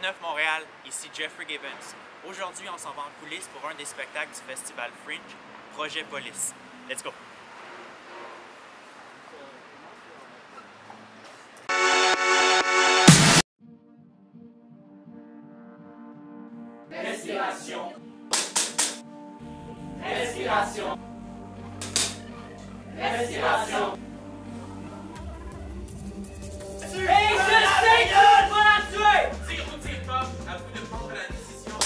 N9 Montréal, ici Jeffrey Gibbons. Aujourd'hui, on s'en va en coulisses pour un des spectacles du festival Fringe, Projet Police. Let's go! Respiration. Respiration. Respiration. Hey, je sais que tu vas la tuer! Tirez-vous de ses pas, à vous de prendre la décision.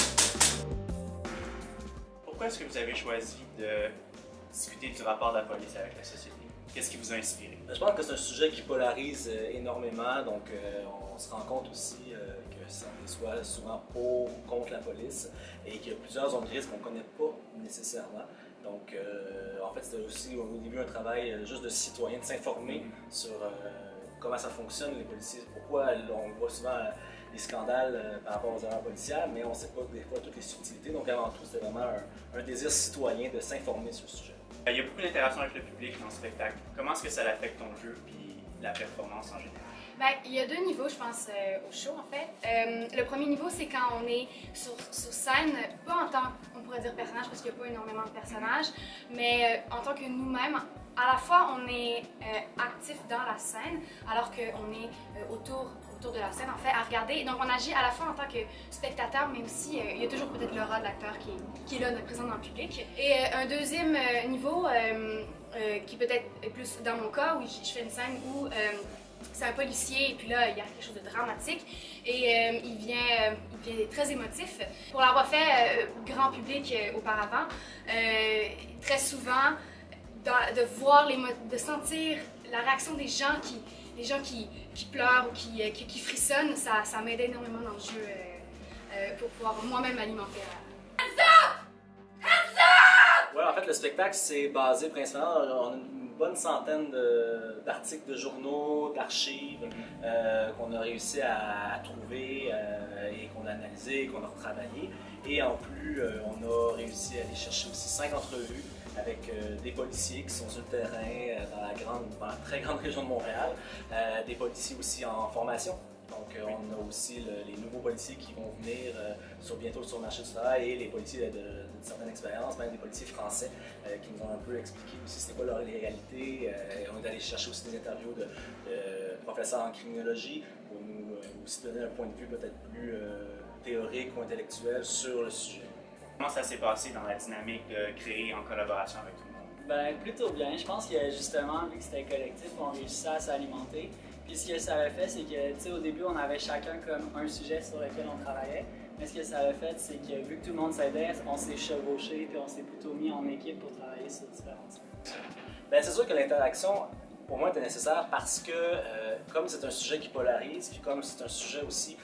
Pourquoi est-ce que vous avez choisi de discuter du rapport de la police avec la société? Qu'est-ce qui vous a inspiré? Je pense que c'est un sujet qui polarise énormément, donc on se rend compte aussi que ça soit souvent pour ou contre la police et qu'il y a plusieurs zones de risque qu'on ne connaît pas nécessairement. Donc en fait c'était aussi au début un travail juste de citoyen, de s'informer sur comment ça fonctionne les policiers, pourquoi on voit souvent des scandales par rapport aux erreurs policières, mais on ne sait pas des fois toutes les subtilités. Donc avant tout c'était vraiment un désir citoyen de s'informer sur le sujet. Il y a beaucoup d'interactions avec le public dans le spectacle. Comment est-ce que ça affecte ton jeu et la performance en général? Ben, il y a deux niveaux, je pense, au show, en fait. Le premier niveau, c'est quand on est sur scène, pas en tant qu'on pourrait dire personnage, parce qu'il n'y a pas énormément de personnages, mais en tant que nous-mêmes. À la fois, on est actif dans la scène, alors qu'on est autour de la scène, en fait, à regarder. Donc, on agit à la fois en tant que spectateur, mais aussi, il y a toujours peut-être le rôle de l'acteur qui est là, présent dans le public. Et un deuxième niveau, qui peut-être est plus dans mon cas, où je fais une scène où c'est un policier, et puis là, il y a quelque chose de dramatique, et il vient très émotif. Pour l'avoir fait grand public auparavant, très souvent, de sentir la réaction des gens qui pleurent ou qui frissonnent, ça m'aide énormément dans le jeu pour pouvoir moi-même alimenter. Ouais, en fait, le spectacle, c'est basé principalement, on a une bonne centaine d'articles de journaux, d'archives qu'on a réussi à trouver et qu'on a analysé, qu'on a retravaillé. Et en plus, on a réussi à aller chercher aussi 5 entrevues avec des policiers qui sont sur le terrain dans la très grande région de Montréal, des policiers aussi en formation. Donc on a aussi les nouveaux policiers qui vont venir bientôt sur le marché du travail et les policiers d'une certaine expérience, même des policiers français qui nous ont un peu expliqué aussi c'était quoi leur réalité. On est allé chercher aussi des interviews de professeurs en criminologie pour nous aussi donner un point de vue peut-être plus théorique ou intellectuel sur le sujet. Comment ça s'est passé dans la dynamique de créer en collaboration avec tout le monde? Ben, plutôt bien. Je pense que justement, vu que c'était collectif, on réussissait à s'alimenter. Puis ce que ça a fait, c'est que, tu sais, au début, on avait chacun comme un sujet sur lequel on travaillait. Mais ce que ça a fait, c'est que vu que tout le monde s'aidait, on s'est chevauché puis on s'est plutôt mis en équipe pour travailler sur différentes choses. Ben, c'est sûr que l'interaction, pour moi, était nécessaire parce que, comme c'est un sujet qui polarise, puis comme c'est un sujet aussi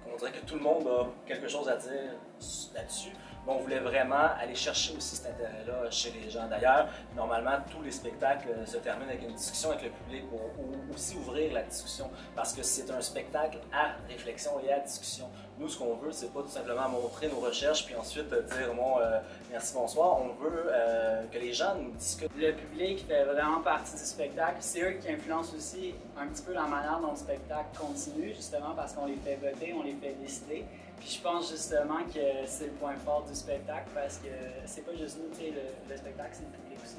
on dirait que tout le monde a quelque chose à dire là-dessus. Mais on voulait vraiment aller chercher aussi cet intérêt-là chez les gens. D'ailleurs, normalement, tous les spectacles se terminent avec une discussion avec le public pour aussi ouvrir la discussion parce que c'est un spectacle à réflexion et à discussion. Nous, ce qu'on veut, c'est pas tout simplement montrer nos recherches puis ensuite dire bon, merci, bonsoir. On veut que les gens nous discutent. Le public fait vraiment partie du spectacle. C'est eux qui influencent aussi un petit peu la manière dont le spectacle continue, justement parce qu'on les fait voter, on les fait décider. Puis je pense justement que c'est le point fort du spectacle parce que c'est pas juste nous, tu sais, le spectacle, c'est le public aussi.